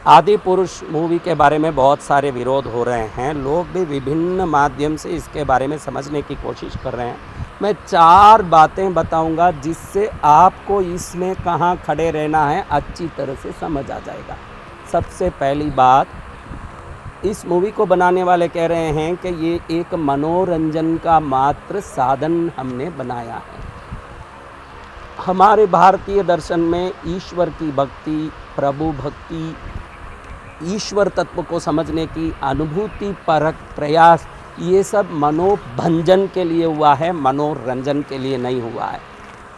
आदि पुरुष मूवी के बारे में बहुत सारे विरोध हो रहे हैं। लोग भी विभिन्न माध्यम से इसके बारे में समझने की कोशिश कर रहे हैं। मैं 4 बातें बताऊंगा जिससे आपको इसमें कहाँ खड़े रहना है अच्छी तरह से समझ आ जाएगा। सबसे पहली बात, इस मूवी को बनाने वाले कह रहे हैं कि ये एक मनोरंजन का मात्र साधन हमने बनाया है। हमारे भारतीय दर्शन में ईश्वर की भक्ति, प्रभु भक्ति, ईश्वर तत्व को समझने की अनुभूति परक प्रयास, ये सब मनोभंजन के लिए हुआ है, मनोरंजन के लिए नहीं हुआ है।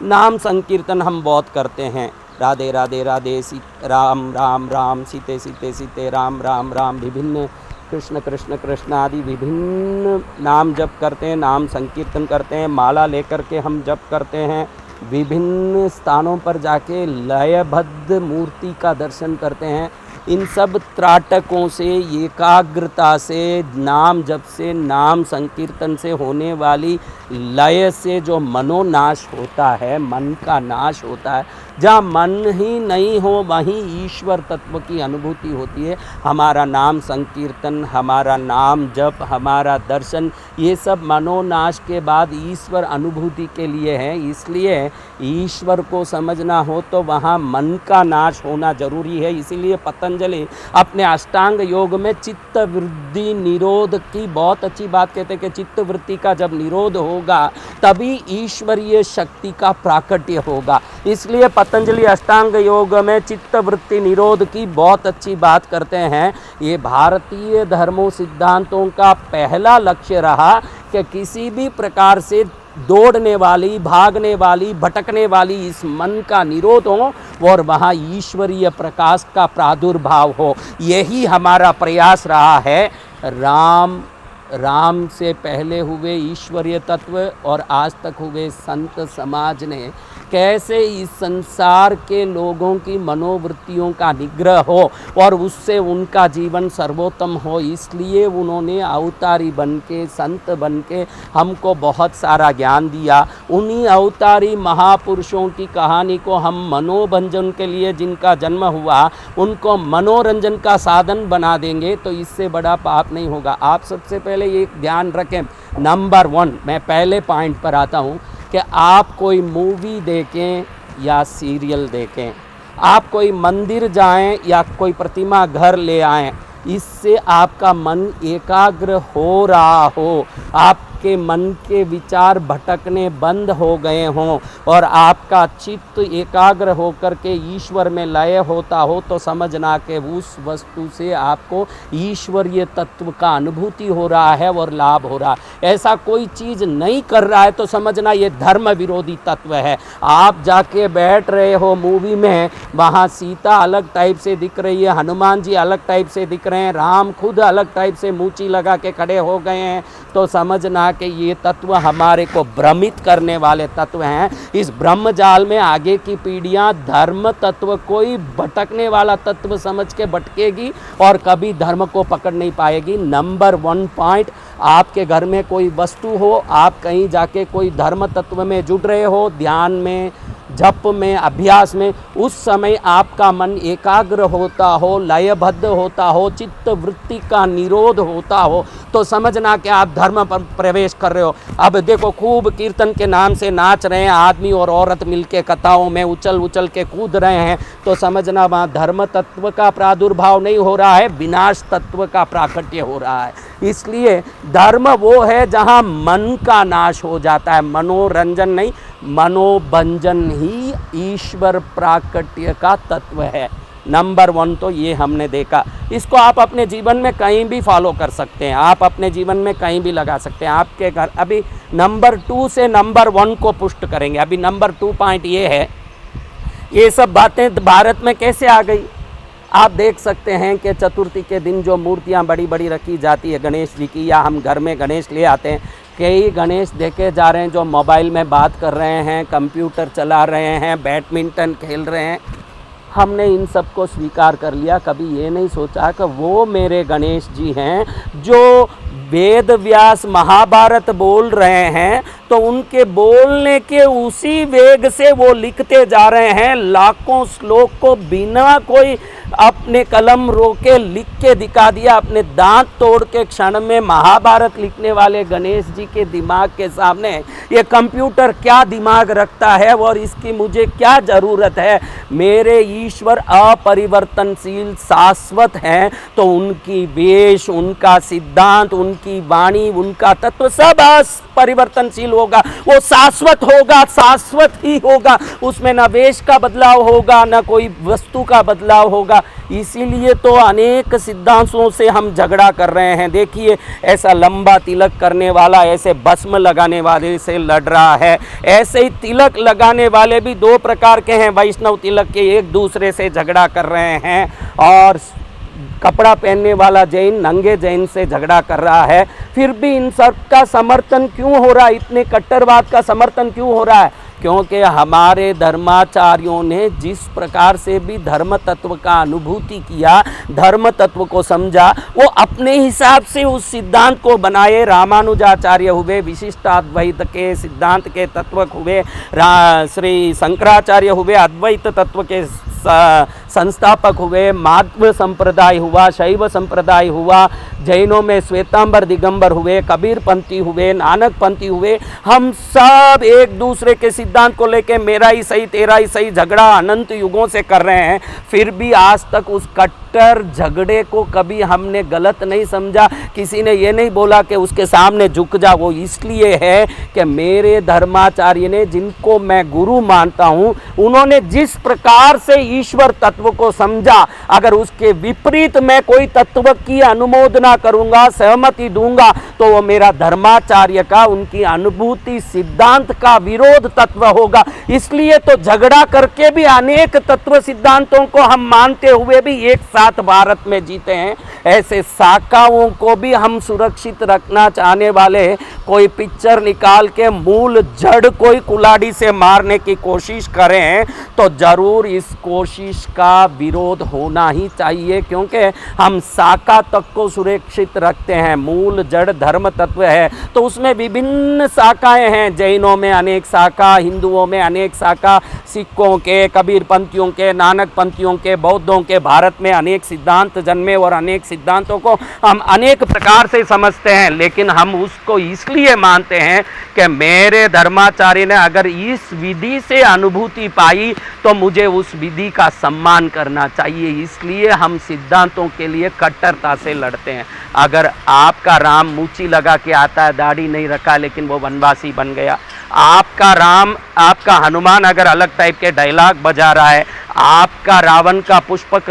नाम संकीर्तन हम बहुत करते हैं, राधे राधे राधे, राम राम राम, सीते सीते सीते, राम राम राम, विभिन्न कृष्ण कृष्ण कृष्ण आदि विभिन्न नाम जप करते हैं, नाम संकीर्तन करते हैं, माला लेकर के हम जप करते हैं, विभिन्न स्थानों पर जाके लयबद्ध मूर्ति का दर्शन करते हैं। इन सब त्राटकों से, एकाग्रता से, नाम जप से, नाम संकीर्तन से होने वाली लय से जो मनोनाश होता है, मन का नाश होता है। जहाँ मन ही नहीं हो वहीं ईश्वर तत्व की अनुभूति होती है। हमारा नाम संकीर्तन, हमारा नाम जप, हमारा दर्शन, ये सब मनोनाश के बाद ईश्वर अनुभूति के लिए है। इसलिए ईश्वर को समझना हो तो वहाँ मन का नाश होना जरूरी है। इसीलिए पतंजलि अपने अष्टांग योग में चित्त वृद्धि निरोध की बहुत अच्छी बात कहते हैं कि चित्त वृत्ति का जब निरोध होगा तभी ईश्वरीय शक्ति का प्राकट्य होगा। इसलिए पतंजलि अष्टांग योग में चित्त वृत्ति निरोध की बहुत अच्छी बात करते हैं। ये भारतीय धर्मों सिद्धांतों का पहला लक्ष्य रहा कि किसी भी प्रकार से दौड़ने वाली, भागने वाली, भटकने वाली इस मन का निरोध हो और वहाँ ईश्वरीय प्रकाश का प्रादुर्भाव हो। यही हमारा प्रयास रहा है। राम से पहले हुए ईश्वरीय तत्व और आज तक हुए संत समाज ने कैसे इस संसार के लोगों की मनोवृत्तियों का निग्रह हो और उससे उनका जीवन सर्वोत्तम हो, इसलिए उन्होंने अवतारी बन के, संत बन के हमको बहुत सारा ज्ञान दिया। उन्हीं अवतारी महापुरुषों की कहानी को हम मनोभंजन के लिए जिनका जन्म हुआ उनको मनोरंजन का साधन बना देंगे तो इससे बड़ा पाप नहीं होगा। आप सबसे पहले ये ध्यान रखें, नंबर 1, मैं पहले पॉइंट पर आता हूँ कि आप कोई मूवी देखें या सीरियल देखें, आप कोई मंदिर जाएं या कोई प्रतिमा घर ले आएं, इससे आपका मन एकाग्र हो रहा हो, आपके मन के विचार भटकने बंद हो गए हों और आपका चित्त एकाग्र होकर के ईश्वर में लय होता हो तो समझना कि उस वस्तु से आपको ईश्वरीय तत्व का अनुभूति हो रहा है और लाभ हो रहा है। ऐसा कोई चीज़ नहीं कर रहा है तो समझना ये धर्म विरोधी तत्व है। आप जाके बैठ रहे हो मूवी में, वहाँ सीता अलग टाइप से दिख रही है, हनुमान जी अलग टाइप से दिख रहे हैं, राम खुद अलग टाइप से मूंची लगा के खड़े हो गए हैं, तो समझना कि ये तत्व हमारे को भ्रमित करने वाले तत्व हैं। इस ब्रह्म जाल में आगे की पीढ़ियां धर्म तत्व कोई भटकने वाला तत्व समझ के भटकेगी और कभी धर्म को पकड़ नहीं पाएगी। नंबर 1 पॉइंट, आपके घर में कोई वस्तु हो, आप कहीं जाके कोई धर्म तत्व में जुड़ रहे हो, ध्यान में, जप में, अभ्यास में, उस समय आपका मन एकाग्र होता हो, लयबद्ध होता हो, चित्त वृत्ति का निरोध होता हो तो समझना कि आप धर्म पर प्रवेश कर रहे हो। अब देखो, खूब कीर्तन के नाम से नाच रहे हैं आदमी और औरत मिलके, कथाओं में उछल उछल के कूद रहे हैं तो समझना वहाँ धर्म तत्व का प्रादुर्भाव नहीं हो रहा है, विनाश तत्व का प्राकट्य हो रहा है। इसलिए धर्म वो है जहाँ मन का नाश हो जाता है, मनोरंजन नहीं, मनोभंजन ही ईश्वर प्राकट्य का तत्व है। नंबर 1 तो ये हमने देखा। इसको आप अपने जीवन में कहीं भी फॉलो कर सकते हैं, आप अपने जीवन में कहीं भी लगा सकते हैं। आपके घर अभी नंबर 2 से नंबर 1 को पुष्ट करेंगे। अभी नंबर 2 पॉइंट ये है, ये सब बातें भारत में कैसे आ गई। आप देख सकते हैं कि चतुर्थी के दिन जो मूर्तियां बड़ी बड़ी रखी जाती है गणेश जी की, या हम घर में गणेश ले आते हैं, कई गणेश देखे जा रहे हैं जो मोबाइल में बात कर रहे हैं, कंप्यूटर चला रहे हैं, बैडमिंटन खेल रहे हैं। हमने इन सब को स्वीकार कर लिया, कभी ये नहीं सोचा कि वो मेरे गणेश जी हैं जो वेद व्यास महाभारत बोल रहे हैं तो उनके बोलने के उसी वेग से वो लिखते जा रहे हैं, लाखों श्लोक को बिना कोई अपने कलम रोके लिख के दिखा दिया। अपने दांत तोड़ के क्षण में महाभारत लिखने वाले गणेश जी के दिमाग के सामने ये कंप्यूटर क्या दिमाग रखता है और इसकी मुझे क्या ज़रूरत है। मेरे ईश्वर अपरिवर्तनशील शाश्वत हैं, तो उनकी वेश, उनका सिद्धांत, उनकी वाणी, उनका तत्व सब परिवर्तनशील होगा। वो शाश्वत होगा, शाश्वत ही होगा। उसमें ना वेश का बदलाव होगा, ना कोई वस्तु का बदलाव होगा। इसीलिए तो अनेक सिद्धांतों से हम झगड़ा कर रहे हैं। देखिए, ऐसा लंबा तिलक करने वाला ऐसे भस्म लगाने वाले से लड़ रहा है। ऐसे ही तिलक लगाने वाले भी दो प्रकार के हैं, वैष्णव तिलक के, एक दूसरे से झगड़ा कर रहे हैं। और कपड़ा पहनने वाला जैन नंगे जैन से झगड़ा कर रहा है। फिर भी इन सब का समर्थन क्यों हो रहा है? इतने कट्टरवाद का समर्थन क्यों हो रहा है? क्योंकि हमारे धर्माचार्यों ने जिस प्रकार से भी धर्म तत्व का अनुभूति किया, धर्म तत्व को समझा, वो अपने हिसाब से उस सिद्धांत को बनाए। रामानुजाचार्य हुए विशिष्टाद्वैत के सिद्धांत के तत्वक हुए, श्री शंकराचार्य हुए अद्वैत तत्व के संस्थापक हुए, माध्व संप्रदाय हुआ, शैव संप्रदाय हुआ, जैनों में श्वेतांबर दिगंबर हुए, कबीर पंथी हुए, नानक पंथी हुए। हम सब एक दूसरे के सिद्धांत को लेके मेरा ही सही तेरा ही सही झगड़ा अनंत युगों से कर रहे हैं। फिर भी आज तक उस कट्टर झगड़े को कभी हमने गलत नहीं समझा। किसी ने ये नहीं बोला कि उसके सामने झुक जा। वो इसलिए है कि मेरे धर्माचार्य ने, जिनको मैं गुरु मानता हूँ, उन्होंने जिस प्रकार से ईश्वर तत्व को समझा, अगर उसके विपरीत मैं कोई तत्व की अनुमोदना करूंगा, सहमति दूंगा, तो वो मेरा धर्माचार्य का, उनकी अनुभूति सिद्धांत का विरोध तत्व होगा। इसलिए तो झगड़ा करके भी अनेक तत्व सिद्धांतों को हम मानते हुए भी एक साथ भारत में जीते हैं। ऐसे शाखाओं को भी हम सुरक्षित रखना चाहने वाले कोई पिक्चर निकाल के मूल जड़ कोई कुल्हाड़ी से मारने की कोशिश करें तो जरूर इस कोशिश का विरोध होना ही चाहिए, क्योंकि हम शाखा तक को सुरक्षित रखते हैं। मूल जड़ धर्म तत्व है तो उसमें विभिन्न शाखाएं हैं। जैनों में अनेक शाखा, हिंदुओं में अनेक शाखा, सिखों के, कबीर पंथियों के, नानक पंथियों के, बौद्धों के, भारत में अनेक सिद्धांत जन्मे और अनेक सिद्धांतों को हम अनेक प्रकार से समझते हैं। लेकिन हम उसको इसलिए मानते हैं कि मेरे धर्माचार्य ने अगर इस विधि से अनुभूति पाई तो मुझे उस विधि का सम्मान करना चाहिए। इसलिए हम सिद्धांतों के लिए कट्टरता से लड़ते हैं। अगर आपका राम मूंछी लगा के आता है, दाढ़ी नहीं रखा, लेकिन वो वनवासी बन गया। आपका राम, आपका हनुमान अगर अलग टाइप के डायलॉग बजा रहा है, आपका रावण का पुष्पक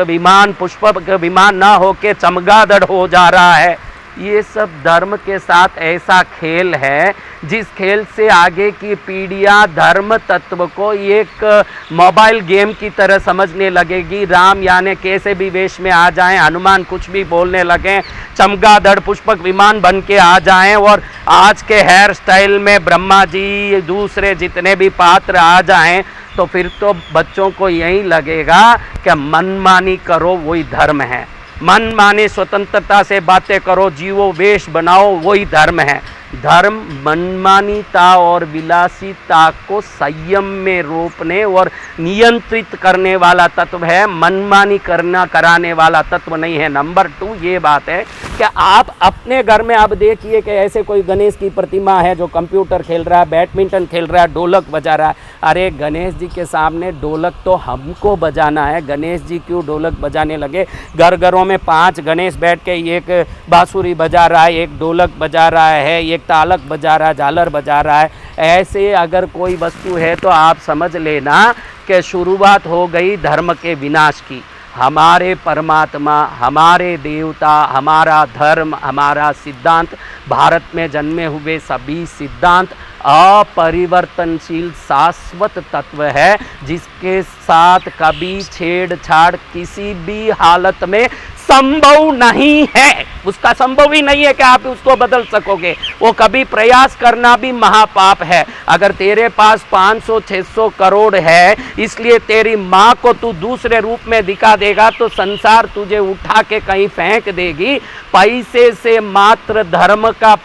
विमान ना होके चमगादड़ हो जा रहा है। ये सब धर्म के साथ ऐसा खेल है जिस खेल से आगे की पीढ़ियां धर्म तत्व को एक मोबाइल गेम की तरह समझने लगेगी। राम यानी कैसे भी वेश में आ जाएं, हनुमान कुछ भी बोलने लगें, चमगादड़ पुष्पक विमान बन के आ जाएं, और आज के हेयर स्टाइल में ब्रह्मा जी, दूसरे जितने भी पात्र आ जाएं, तो फिर तो बच्चों को यही लगेगा कि मनमानी करो वही धर्म है, मन माने स्वतंत्रता से बातें करो, जीवो वेश बनाओ वही धर्म है। धर्म मनमानीता और विलासिता को संयम में रोकने और नियंत्रित करने वाला तत्व है, मनमानी कराने वाला तत्व नहीं है। नंबर 2 ये बात है कि आप अपने घर में आप देखिए कि ऐसे कोई गणेश की प्रतिमा है जो कंप्यूटर खेल रहा है, बैडमिंटन खेल रहा है, ढोलक बजा रहा है। अरे गणेश जी के सामने ढोलक तो हमको बजाना है, गणेश जी क्यों ढोलक बजाने लगे? घरों में 5 गणेश बैठ के एक बांसुरी बजा रहा है, एक ढोलक बजा रहा है, एक तालक बजा रहा है, झालर बजा रहा है। ऐसे अगर कोई वस्तु है तो आप समझ लेना कि शुरुआत हो गई धर्म के विनाश की। हमारे परमात्मा, हमारे देवता, हमारा धर्म, हमारा सिद्धांत, भारत में जन्मे हुए सभी सिद्धांत अपरिवर्तनशील शाश्वत तत्व है, जिसके साथ कभी छेड़छाड़ किसी भी हालत में संभव नहीं है। उसका संभव ही नहीं है कि आप उसको बदल सकोगे। वो कभी प्रयास करना भी महापाप है। अगर तेरे पास 500-600 करोड़ है, इसलिए तेरी माँ को तू दूसरे रूप में दिखा देगा तो संसार तुझे उठा के कहीं फेंक देगी। पैसे से मात्र धर्म का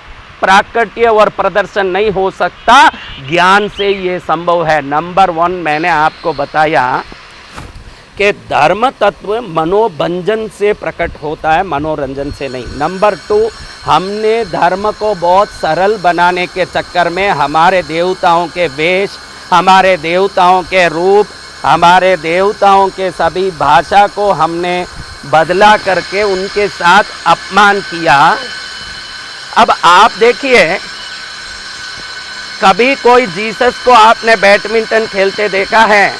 प्राकट्य और प्रदर्शन नहीं हो सकता, ज्ञान से ये संभव है। नंबर 1 मैंने आपको बताया कि धर्म तत्व मनोभंजन से प्रकट होता है, मनोरंजन से नहीं। नंबर 2, हमने धर्म को बहुत सरल बनाने के चक्कर में हमारे देवताओं के वेश, हमारे देवताओं के रूप, हमारे देवताओं के सभी भाषा को हमने बदला करके उनके साथ अपमान किया। अब आप देखिए, कभी कोई जीसस को आपने बैडमिंटन खेलते देखा है?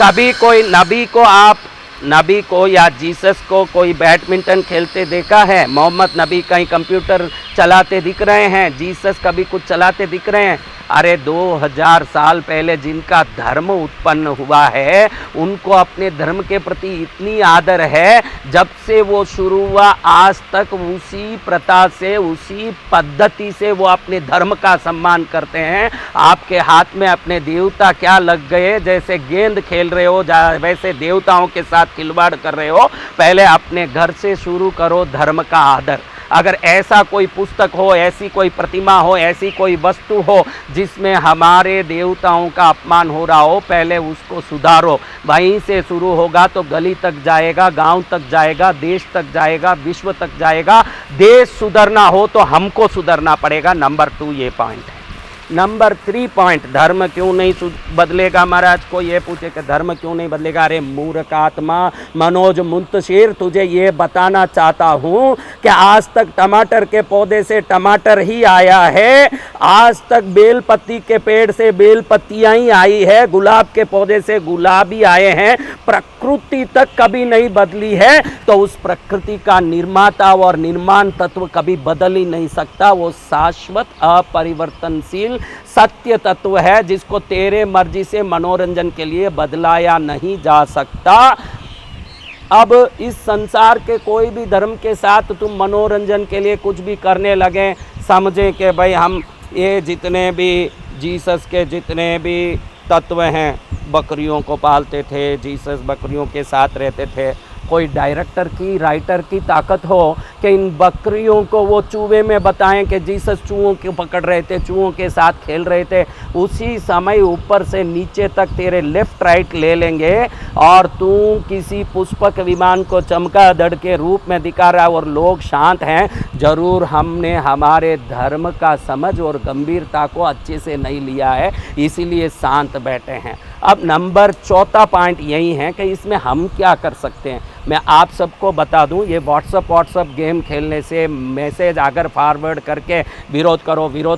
कभी कोई नबी को या जीसस को कोई बैडमिंटन खेलते देखा है? मोहम्मद नबी कहीं कंप्यूटर चलाते दिख रहे हैं? जीसस कभी कुछ चलाते दिख रहे हैं? अरे 2000 साल पहले जिनका धर्म उत्पन्न हुआ है, उनको अपने धर्म के प्रति इतनी आदर है, जब से वो शुरू हुआ आज तक उसी प्रथा से, उसी पद्धति से वो अपने धर्म का सम्मान करते हैं। आपके हाथ में अपने देवता क्या लग गए? जैसे गेंद खेल रहे हो वैसे देवताओं के साथ खिलवाड़ कर रहे हो। पहले अपने घर से शुरू करो धर्म का आदर। अगर ऐसा कोई पुस्तक हो, ऐसी कोई प्रतिमा हो, ऐसी कोई वस्तु हो जिसमें हमारे देवताओं का अपमान हो रहा हो, पहले उसको सुधारो। वहीं से शुरू होगा तो गली तक जाएगा, गांव तक जाएगा, देश तक जाएगा, विश्व तक जाएगा। देश सुधरना हो तो हमको सुधरना पड़ेगा। नंबर 2 ये पॉइंट है। नंबर 3 पॉइंट, धर्म क्यों नहीं बदलेगा? महाराज को ये पूछे कि धर्म क्यों नहीं बदलेगा? अरे मूर्ख आत्मा मनोज मुंतशिर, तुझे ये बताना चाहता हूँ कि आज तक टमाटर के पौधे से टमाटर ही आया है, आज तक बेल पत्ती के पेड़ से बेल पत्तियाँ ही आई है, गुलाब के पौधे से गुलाब ही आए हैं। प्रकृति तक कभी नहीं बदली है, तो उस प्रकृति का निर्माता और निर्माण तत्व कभी बदल ही नहीं सकता। वो शाश्वत अपरिवर्तनशील सत्य तत्व है, जिसको तेरे मर्जी से मनोरंजन के लिए बदलाया नहीं जा सकता। अब इस संसार के कोई भी धर्म के साथ तुम मनोरंजन के लिए कुछ भी करने लगे, समझे कि भाई हम ये जितने भी जीसस के जितने भी तत्व हैं, बकरियों को पालते थे, जीसस बकरियों के साथ रहते थे। कोई डायरेक्टर की, राइटर की ताकत हो कि इन बकरियों को वो चूहे में बताएं कि जीसस चूहों को पकड़ रहे थे, चूहों के साथ खेल रहे थे, उसी समय ऊपर से नीचे तक तेरे लेफ्ट राइट ले लेंगे और तू किसी पुष्पक विमान को चमगादड़ के रूप में दिखा रहा है और लोग शांत हैं। जरूर हमने हमारे धर्म का समझ और गंभीरता को अच्छे से नहीं लिया है, इसीलिए शांत बैठे हैं। अब नंबर 4 पॉइंट यही है कि इसमें हम क्या कर सकते हैं। मैं आप सबको बता दूं, ये व्हाट्सअप गेम खेलने से, मैसेज अगर फॉरवर्ड करके विरोध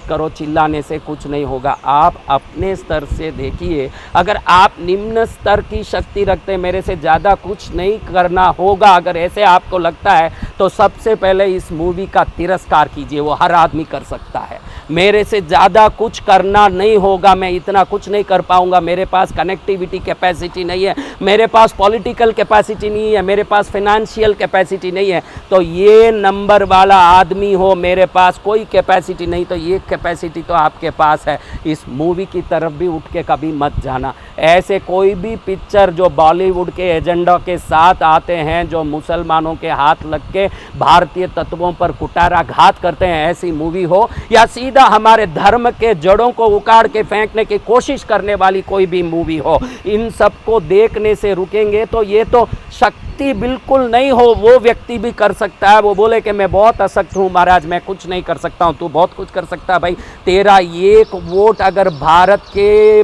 करो चिल्लाने से कुछ नहीं होगा। आप अपने स्तर से देखिए, अगर आप निम्न स्तर की शक्ति रखते हैं, मेरे से ज़्यादा कुछ नहीं करना होगा, अगर ऐसे आपको लगता है तो सबसे पहले इस मूवी का तिरस्कार कीजिए। वो हर आदमी कर सकता है। मेरे से ज़्यादा कुछ करना नहीं होगा, मैं इतना कुछ नहीं कर पाऊँगा, मेरे पास कनेक्टिविटी कैपेसिटी नहीं है, मेरे पास पॉलिटिकल कैपेसिटी नहीं है, मेरे पास फाइनेंशियल कैपेसिटी नहीं है, तो ये नंबर वाला आदमी हो, मेरे पास कोई कैपेसिटी नहीं, तो ये कैपेसिटी तो आपके पास है। इस मूवी की तरफ भी उठ के कभी मत जाना। ऐसे कोई भी पिक्चर जो बॉलीवुड के एजेंडा के साथ आते हैं, जो मुसलमानों के हाथ लग के भारतीय तत्वों पर कुटाराघात करते हैं, ऐसी मूवी हो, या सीधा हमारे धर्म के जड़ों को उखाड़ के फेंकने की कोशिश करने वाली कोई भी मूवी हो, इन सबको देखने से रुकेंगे तो ये तो शक्ति बिल्कुल नहीं हो, वो व्यक्ति भी कर सकता है। वो बोले कि मैं बहुत अशक्त हूँ महाराज, मैं कुछ नहीं कर सकता हूँ, तू बहुत कुछ कर सकता है। भाई तेरा एक वोट अगर भारत के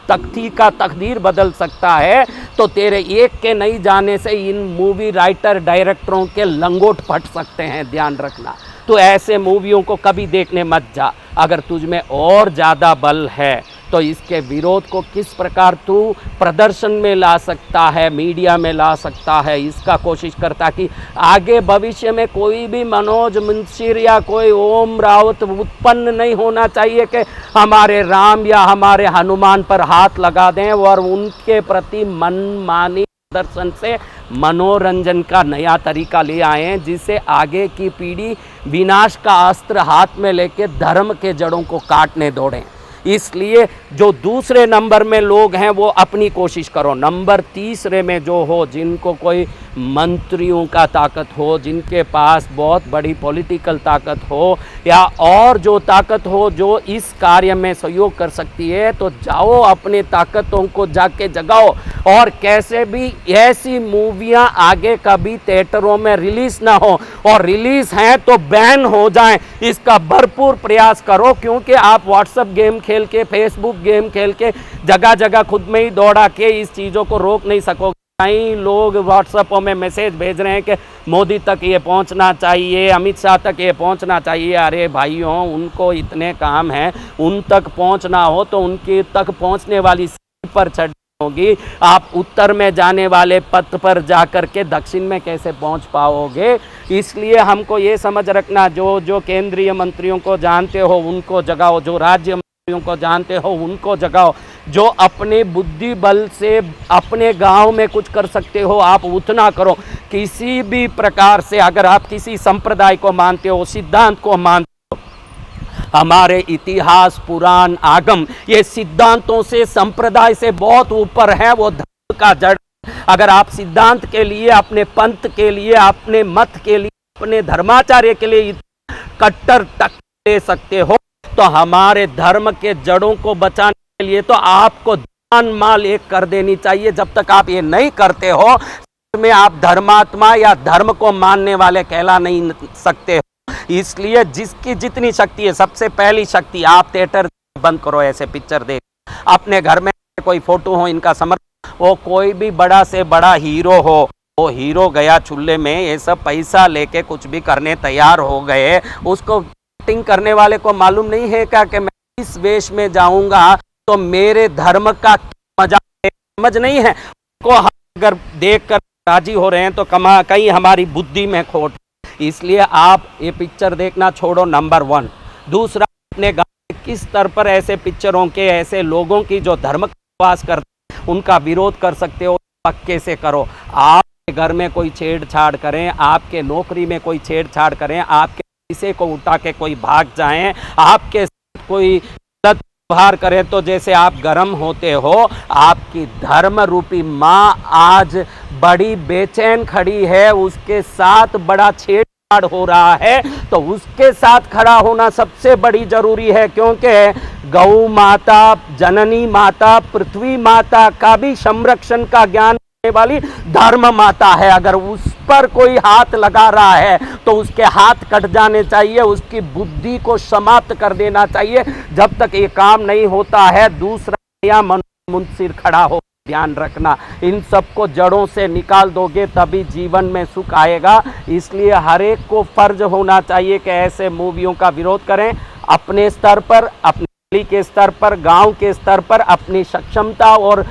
तख्ती का तकदीर बदल सकता है, तो तेरे एक के नहीं जाने से इन मूवी राइटर डायरेक्टरों के लंगोट फट सकते हैं, ध्यान रखना। तो ऐसे मूवियों को कभी देखने मत जा। अगर तुझ में और ज़्यादा बल है तो इसके विरोध को किस प्रकार तू प्रदर्शन में ला सकता है, मीडिया में ला सकता है, इसका कोशिश करता कि आगे भविष्य में कोई भी मनोज मुंशी या कोई ओम रावत उत्पन्न नहीं होना चाहिए कि हमारे राम या हमारे हनुमान पर हाथ लगा दें और उनके प्रति मनमानी दर्शन से मनोरंजन का नया तरीका ले आए हैं, जिससे आगे की पीढ़ी विनाश का अस्त्र हाथ में लेके धर्म के जड़ों को काटने दौड़े। इसलिए जो दूसरे नंबर में लोग हैं वो अपनी कोशिश करो। नंबर तीसरे में जो हो, जिनको कोई मंत्रियों का ताकत हो, जिनके पास बहुत बड़ी पॉलिटिकल ताकत हो या और जो ताकत हो जो इस कार्य में सहयोग कर सकती है, तो जाओ अपने ताकतों को जाके जगाओ और कैसे भी ऐसी मूवियां आगे कभी थिएटरों में रिलीज ना हो, और रिलीज हैं तो बैन हो जाएं, इसका भरपूर प्रयास करो। क्योंकि आप व्हाट्सएप गेम खेल के, फेसबुक गेम खेल के जगह जगह खुद में ही दौड़ा के इस चीज़ों को रोक नहीं सकोगे। कई लोग व्हाट्सएपों में मैसेज भेज रहे हैं कि मोदी तक ये पहुंचना चाहिए, अमित शाह तक ये पहुंचना चाहिए। अरे भाइयों, उनको इतने काम हैं, उन तक पहुंचना हो तो उनके तक पहुंचने वाली सीढ़ी पर चढ़नी होगी। आप उत्तर में जाने वाले पथ पर जाकर के दक्षिण में कैसे पहुंच पाओगे? इसलिए हमको ये समझ रखना, जो केंद्रीय मंत्रियों को जानते हो उनको जगाओ, जो राज्य मंत्रियों को जानते हो उनको जगाओ, जो अपने बुद्धि बल से अपने गांव में कुछ कर सकते हो आप उतना करो। किसी भी प्रकार से अगर आप किसी संप्रदाय को मानते हो, सिद्धांत को मानते हो, हमारे इतिहास, पुराण, आगम ये सिद्धांतों से, संप्रदाय से बहुत ऊपर है, वो धर्म का जड़। अगर आप सिद्धांत के लिए, अपने पंथ के लिए, अपने मत के लिए, अपने धर्माचार्य के लिए कट्टर टक ले सकते हो, तो हमारे धर्म के जड़ों को बचाने के लिए तो आपको जान माल एक कर देनी चाहिए। जब तक आप ये नहीं करते हो, में आप धर्मात्मा या धर्म को मानने वाले कहला नहीं सकते हो। इसलिए जिसकी जितनी शक्ति है, सबसे पहली शक्ति, आप थिएटर बंद करो, ऐसे पिक्चर देख, अपने घर में कोई फोटो हो इनका समर्थन, वो कोई भी बड़ा से बड़ा हीरो हो, वो हीरो गया चूल्हे में, ये सब पैसा लेके कुछ भी करने तैयार हो गए, उसको एक्टिंग करने वाले को मालूम नहीं है क्या कि मैं इस वेश में जाऊंगा तो मेरे धर्म का मजा समझ नहीं है। को अगर देख कर राजी हो रहे हैं तो कहीं हमारी बुद्धि में खोट। इसलिए आप ये पिक्चर देखना छोड़ो, नंबर 1। दूसरा, अपने गांव में किस स्तर पर ऐसे पिक्चरों के, ऐसे लोगों की जो धर्म का वास करते हैं उनका विरोध कर सकते हो, पक्के से करो। आपके घर में कोई छेड़छाड़ करें, आपके नौकरी में कोई छेड़छाड़ करें, आपके पैसे को उठा के कोई भाग जाएं, आपके साथ कोई गलत व्यवहार करें, तो जैसे आप गर्म होते हो, आपकी धर्म रूपी माँ आज बड़ी बेचैन खड़ी है, उसके साथ बड़ा छेड़छाड़ हो रहा है, तो उसके साथ खड़ा होना सबसे बड़ी जरूरी है। क्योंकि गौ माता, जननी माता, पृथ्वी माता का भी संरक्षण का ज्ञान वाली धर्म माता है। अगर उस पर कोई हाथ लगा रहा है तो उसके हाथ कट जाने चाहिए, उसकी बुद्धि को समाप्त कर देना चाहिए। जब तक ये काम नहीं होता है, दूसरा या मुंसिर खड़ा हो, ध्यान रखना। इन सबको जड़ों से निकाल दोगे तभी जीवन में सुख आएगा। इसलिए हर एक को फर्ज होना चाहिए कि ऐसे मूवियों का विरोध करें, अपने स्तर पर, अपने गली के स्तर पर, गांव के स्तर पर, अपनी सक्षमता और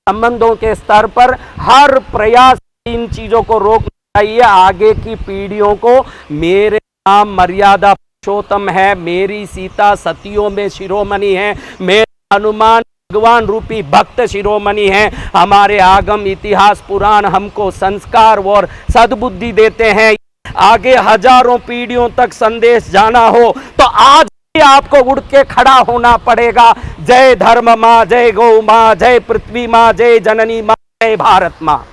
संबंधों के स्तर पर हर प्रयास इन चीजों को रोकना चाहिए। आगे की पीढ़ियों को मेरे नाम मर्यादा पुरुषोत्तम है, मेरी सीता सतियों में शिरोमणि है, मेरा हनुमान भगवान रूपी भक्त शिरोमणि है। हमारे आगम, इतिहास, पुराण हमको संस्कार और सद्बुद्धि देते हैं। आगे हजारों पीढ़ियों तक संदेश जाना हो तो आज आपको उड़ के खड़ा होना पड़ेगा। जय धर्म माँ, जय गौ माँ, जय पृथ्वी माँ, जय जननी माँ, जय भारत माँ।